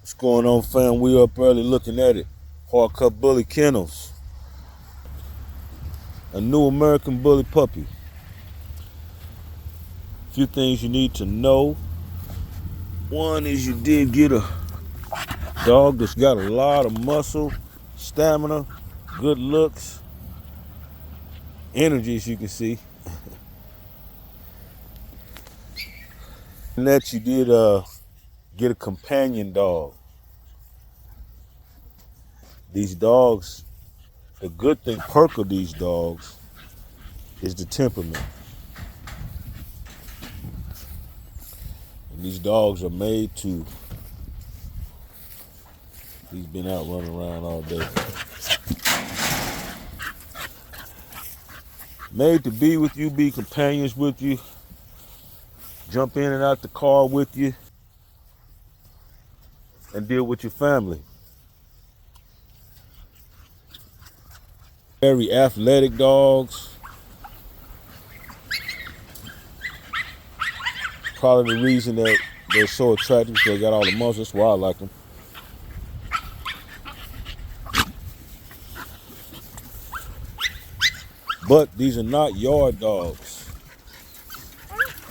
What's going on, fam? We up early looking at it. Hard Cut Bully Kennels. A new American Bully puppy. A few things you need to know. One is you did get a dog that's got a lot of muscle, stamina, good looks, energy, as you can see. And that you did get a companion dog. These dogs, the good thing, perk of these dogs is the temperament. And these dogs are made to, he's been out running around all day. Made to be with you, be companions with you, jump in and out the car with you, and deal with your family. Very athletic dogs. Probably the reason that they're so attractive is they got all the muscles. That's why I like them. But these are not yard dogs.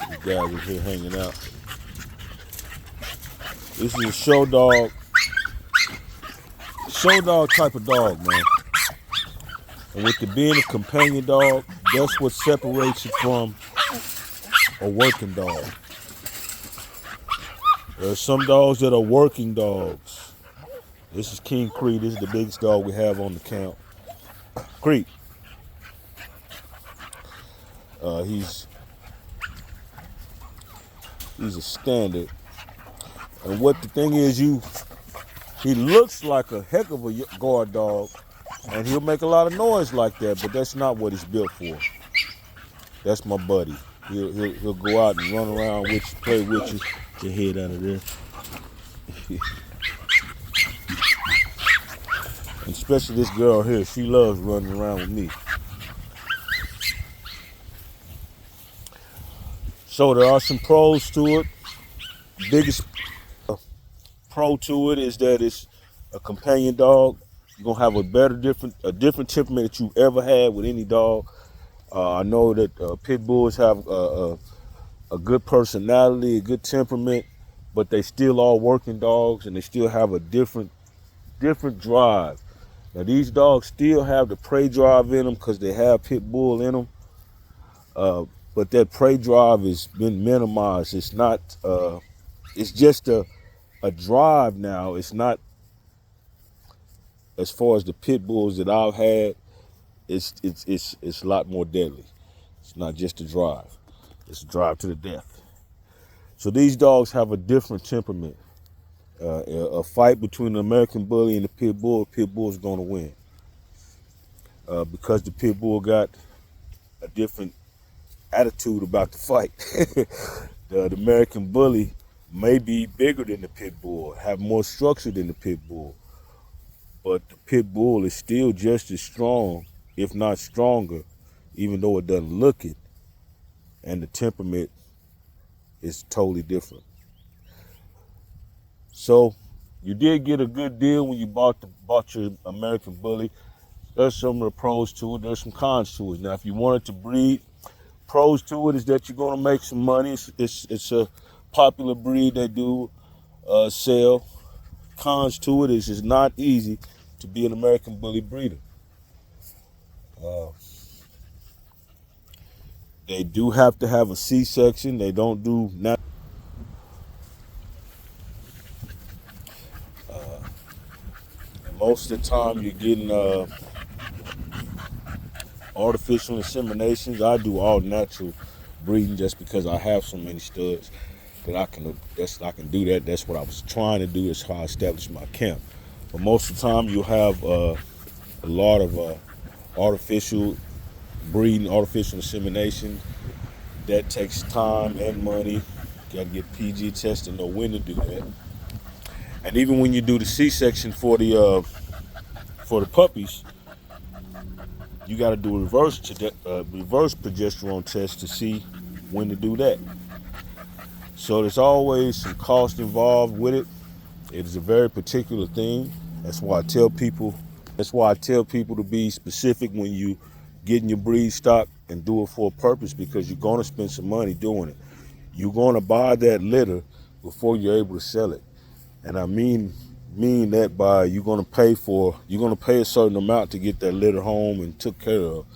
These guys are here hanging out. This is a show dog type of dog, man. And with it being a companion dog, that's what separates it from a working dog. There are some dogs that are working dogs. This is King Creed. This is the biggest dog we have on the count. Creed. He's a standard. And what the thing is, he looks like a heck of a guard dog, and he'll make a lot of noise like that, but that's not what he's built for. That's my buddy. He'll go out and run around with you, play with you. Get your head out of there. And especially this girl here, she loves running around with me. So there are some pros to it. Biggest pro to it is that it's a companion dog. You're gonna have a different temperament that you've ever had with any dog. I know that pit bulls have a good personality, a good temperament, but they still are working dogs, and they still have a different drive. Now these dogs still have the prey drive in them because they have pit bull in them, but that prey drive has been minimized. It's not. It's just a drive now. It's not, as far as the pit bulls that I've had, it's a lot more deadly. It's not just a drive. It's a drive to the death. So these dogs have a different temperament. A fight between the American Bully and the pit bull is going to win. Because the pit bull got a different attitude about the fight. The American Bully may be bigger than the pit bull, have more structure than the pit bull, but the pit bull is still just as strong, if not stronger, even though it doesn't look it, and the temperament is totally different. So you did get a good deal when you bought your American Bully. There's some of the pros to it, there's some cons to it. Now if you wanted to breed, pros to it is that you're going to make some money. It's a popular breed they do sell. Cons to it is it's not easy to be an American Bully breeder. They do have to have a C-section. They don't do not. Most of the time you're getting artificial inseminations. I do all natural breeding just because I have so many studs that I can do that. That's what I was trying to do. That's how I established my camp. But most of the time you'll have a lot of artificial breeding, artificial insemination. That takes time and money. You gotta get PG tested, know when to do that. And even when you do the C-section for the puppies, you got to do a reverse progesterone test to see when to do that. So there's always some cost involved with it. It is a very particular thing. That's why I tell people. That's why I tell people to be specific when you get in your breed stock and do it for a purpose, because you're going to spend some money doing it. You're going to buy that litter before you're able to sell it, and I mean that by you're going to pay a certain amount to get that litter home and took care of,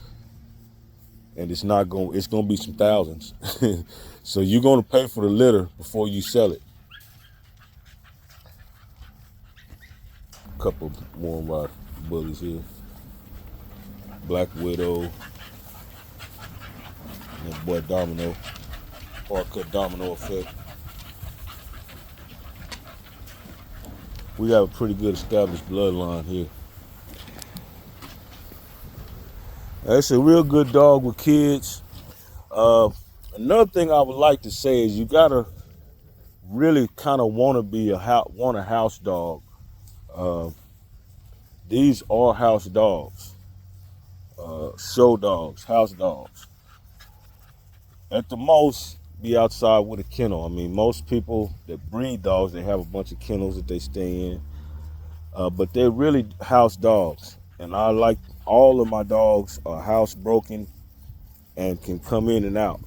and it's going to be some thousands. So you're going to pay for the litter before you sell it. A couple more of our bullies here. Black Widow, and that boy Domino, hard cut Domino effect. We have a pretty good established bloodline here. It's a real good dog with kids. Another thing I would like to say is you gotta really kind of want a house dog. These are house dogs, show dogs, house dogs. At the most, be outside with a kennel. I mean, most people that breed dogs, they have a bunch of kennels that they stay in, but they're really house dogs. And I like all of my dogs are housebroken and can come in and out.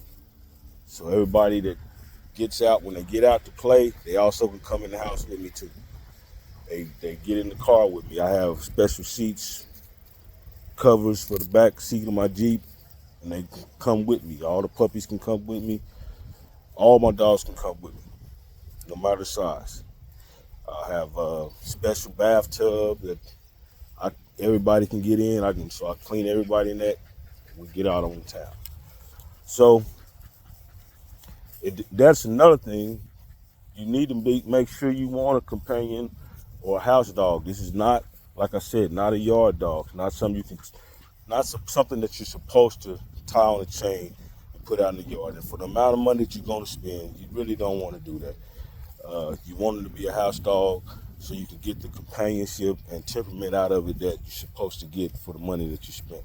So everybody that gets out, when they get out to play, they also can come in the house with me too. They get in the car with me. I have special seats, covers for the back seat of my Jeep, and they come with me. All the puppies can come with me. All my dogs can come with me, no matter the size. I have a special bathtub that everybody can get in. So I clean everybody in that, and we get out on the town. So that's another thing. You need to make sure you want a companion or a house dog. This is not, like I said, not a yard dog. Not something that you're supposed to tie on a chain and put out in the yard. And for the amount of money that you're going to spend, you really don't want to do that. You want it to be a house dog so you can get the companionship and temperament out of it that you're supposed to get for the money that you spent.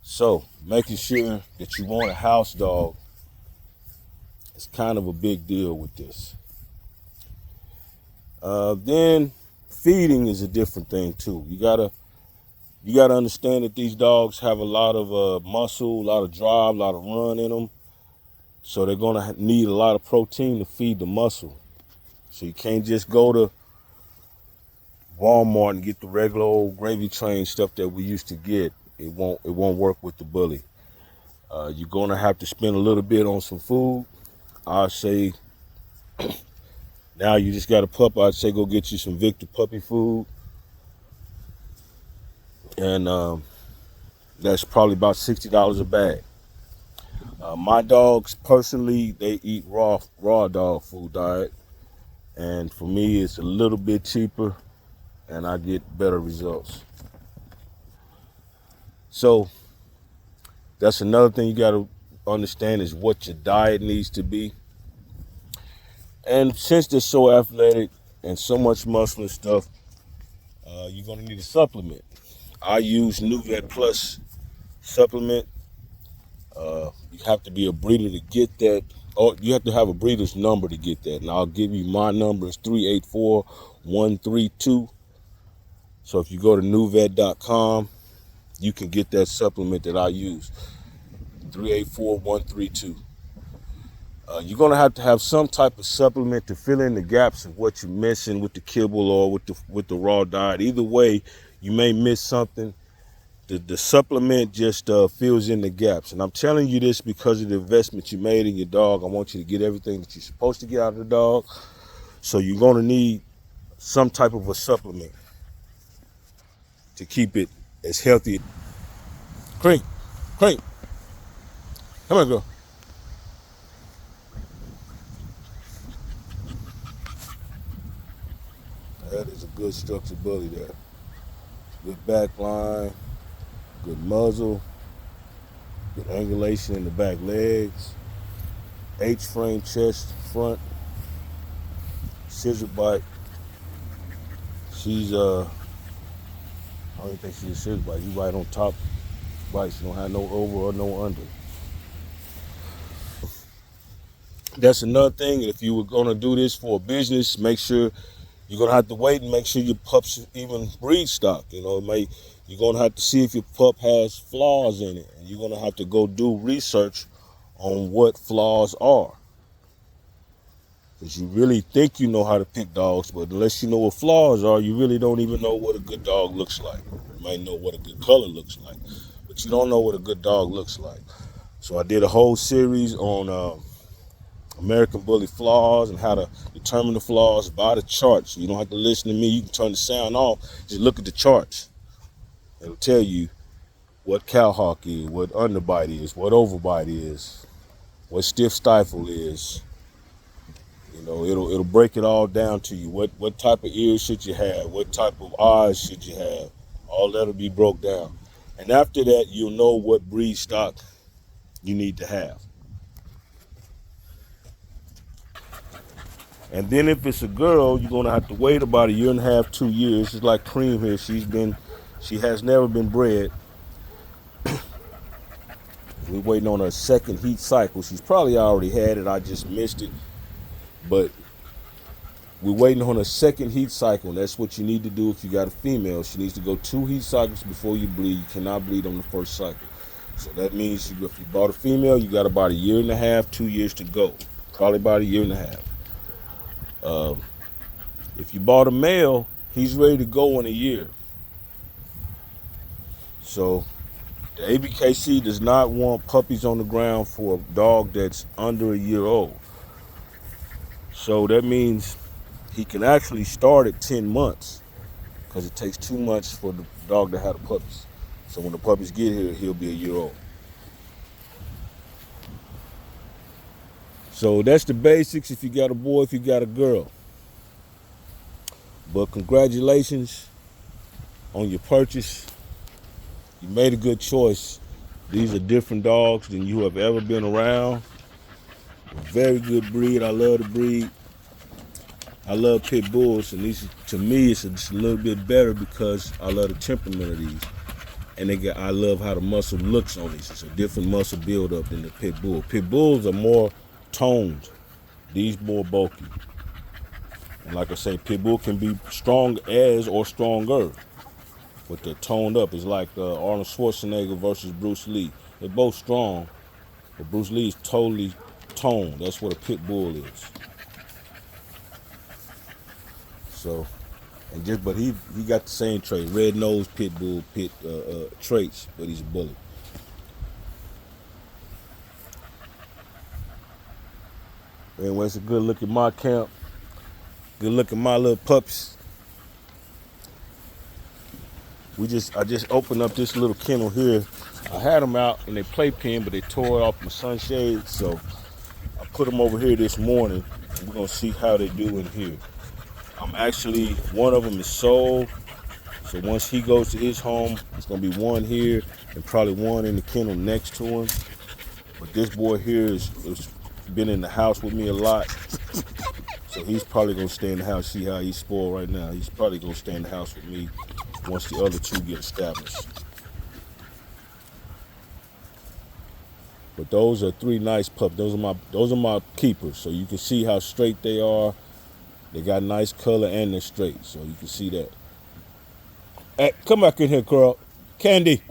So making sure that you want a house dog is kind of a big deal with this. Then feeding is a different thing too. You gotta understand that these dogs have a lot of muscle, a lot of drive, a lot of run in them. So they're gonna need a lot of protein to feed the muscle. So you can't just go to Walmart and get the regular old gravy train stuff that we used to get. It won't work with the bully. You're gonna have to spend a little bit on some food. I say now you just got a pup. I'd say go get you some Victor puppy food, and that's probably about $60 a bag. My dogs personally, they eat raw dog food diet, and for me it's a little bit cheaper and I get better results. So that's another thing you got to understand is what your diet needs to be. And since they're so athletic and so much muscle and stuff, you're going to need a supplement. I use New Vet Plus supplement. You have to be a breeder to get that, or you have to have a breeder's number to get that. And I'll give you my number. It's 384132. So if you go to newvet.com, you can get that supplement that I use, 384132. You're going to have some type of supplement to fill in the gaps of what you're missing with the kibble or with the raw diet. Either way, you may miss something. The supplement just fills in the gaps. And I'm telling you this because of the investment you made in your dog. I want you to get everything that you're supposed to get out of the dog. So you're going to need some type of a supplement to keep it as healthy. Crink, come here, girl. That is a good structured bully there. Good back line, good muzzle, good angulation in the back legs, H-frame chest front, scissor bite. She's I don't even think she's a scissor bite. You right on top bite. She don't have no over or no under. That's another thing. If you were gonna do this for a business, make sure you're gonna have to wait and make sure your pups even breed stock. You're gonna have to see if your pup has flaws in it, and you're gonna have to go do research on what flaws are. Because you really think you know how to pick dogs, but unless you know what flaws are, you really don't even know what a good dog looks like. You might know what a good color looks like, but you don't know what a good dog looks like. So I did a whole series on American Bully flaws and how to determine the flaws by the charts. You don't have to listen to me. You can turn the sound off. Just look at the charts. It'll tell you what cowhawk is, what underbite is, what overbite is, what stiff stifle is. It'll break it all down to you. What type of ears should you have? What type of eyes should you have? All that'll be broke down. And after that, you'll know what breed stock you need to have. And then if it's a girl, you're gonna have to wait about 1.5 to 2 years. It's like Cream here. She has never been bred. We're waiting on her second heat cycle. She's probably already had it. I just missed it. But we're waiting on her second heat cycle. And that's what you need to do if you got a female. She needs to go 2 heat cycles before you breed. You cannot bleed on the first cycle. So that means if you bought a female, you got about 1.5 to 2 years to go. Probably about 1.5 years. If you bought a male, he's ready to go in a year. So the ABKC does not want puppies on the ground for a dog that's under a year old. So that means he can actually start at 10 months because it takes 2 months for the dog to have the puppies. So when the puppies get here, he'll be a year old. So that's the basics if you got a boy, if you got a girl. But congratulations on your purchase. You made a good choice. These are different dogs than you have ever been around. A very good breed. I love the breed. I love pit bulls, and these, to me, it's just a little bit better because I love the temperament of these. And I love how the muscle looks on these. It's a different muscle buildup than the pit bull. Pit bulls are more toned. These more bulky. And like I say, pit bull can be strong as or stronger, but they're toned up. It's like Arnold Schwarzenegger versus Bruce Lee. They're both strong, but Bruce Lee is totally toned. That's what a pit bull is. So, but he got the same trait, red nose pit bull traits, but he's a bully. Anyway, it's a good look at my camp. Good look at my little pups. I just opened up this little kennel here. I had them out in their playpen, but they tore it off my sunshade, so I put them over here this morning, and we're gonna see how they do in here. One of them is sold, so once he goes to his home, it's gonna be one here and probably one in the kennel next to him. But this boy here has been in the house with me a lot, so he's probably gonna stay in the house. See how he's spoiled right now. He's probably gonna stay in the house with me once the other two get established. But those are 3 nice pups. Those are my keepers, so you can see how straight they are. They got nice color and they're straight, so you can see that. Hey, come back in here, girl. Candy.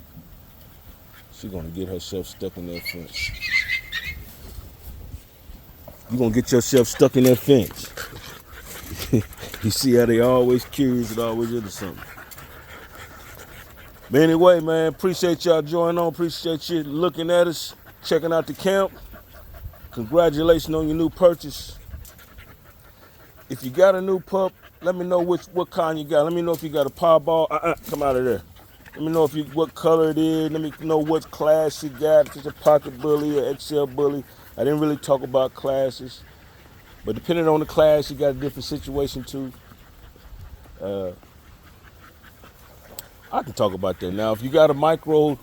She's gonna get herself stuck in that fence. You're gonna get yourself stuck in that fence. You see how they always curious and always into something. But anyway, man, appreciate y'all joining on. Appreciate you looking at us, checking out the camp. Congratulations on your new purchase. If you got a new pup, let me know what kind you got. Let me know if you got a piebald. Come out of there. Let me know what color it is. Let me know what class you got. If it's a pocket bully or XL bully. I didn't really talk about classes, but depending on the class, you got a different situation too. I can talk about that. Now, if you got a micro,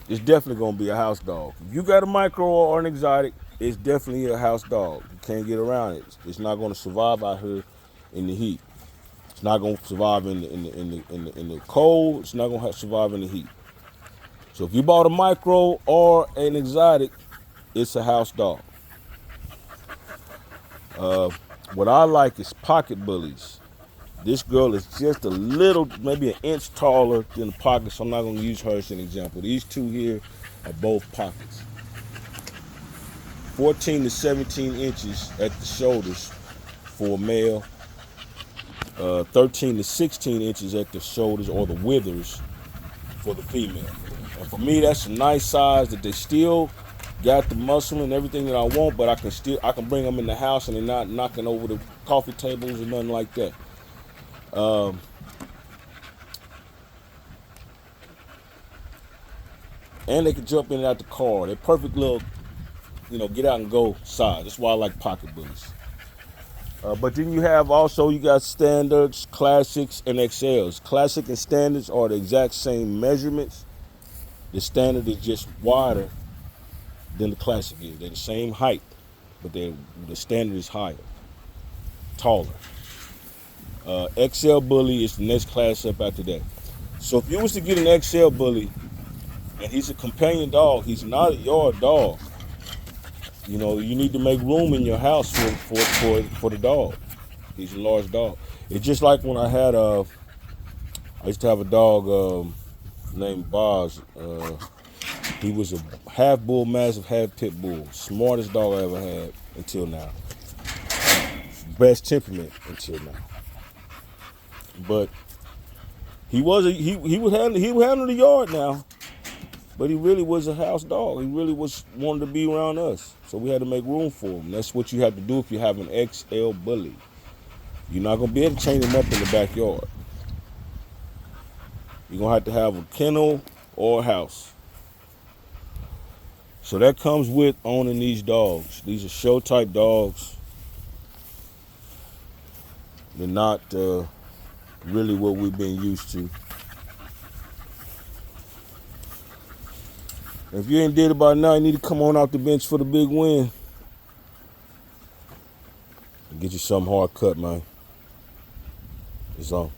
it's definitely gonna be a house dog. If you got a micro or an exotic, it's definitely a house dog. You can't get around it. It's not gonna survive out here in the heat. It's not gonna survive in the cold. It's not gonna survive in the heat. So if you bought a micro or an exotic, it's a house dog. What I like is pocket bullies. This girl is just a little, maybe an inch taller than the pocket, so I'm not going to use her as an example. These two here are both pockets. 14 to 17 inches at the shoulders for a male. 13 to 16 inches at the shoulders or the withers for the female. And for me, that's a nice size that they still got the muscle and everything that I want, but I can bring them in the house and they're not knocking over the coffee tables or nothing like that. And they can jump in and out the car. They're perfect little, get out and go size. That's why I like pocket bullies. But then you got standards, classics, and XLs. Classic and standards are the exact same measurements. The standard is just wider than the classic is. They're the same height, but the standard is higher, taller. XL bully is the next class up after that. So if you was to get an XL bully, and he's a companion dog, he's not a yard dog. You need to make room in your house for the dog. He's a large dog. It's just like when I used to have a dog named Boz. He was a half bull mastiff, half pit bull. Smartest dog I ever had until now. Best temperament until now. But he would handle the yard now. But he really was a house dog. He really wanted to be around us. So we had to make room for him. That's what you have to do if you have an XL bully. You're not going to be able to chain him up in the backyard. You're going to have a kennel or a house. So that comes with owning these dogs. These are show type dogs. They're not really what we've been used to. If you ain't did it by now, you need to come on off the bench for the big win. And get you something hard cut, man. It's on.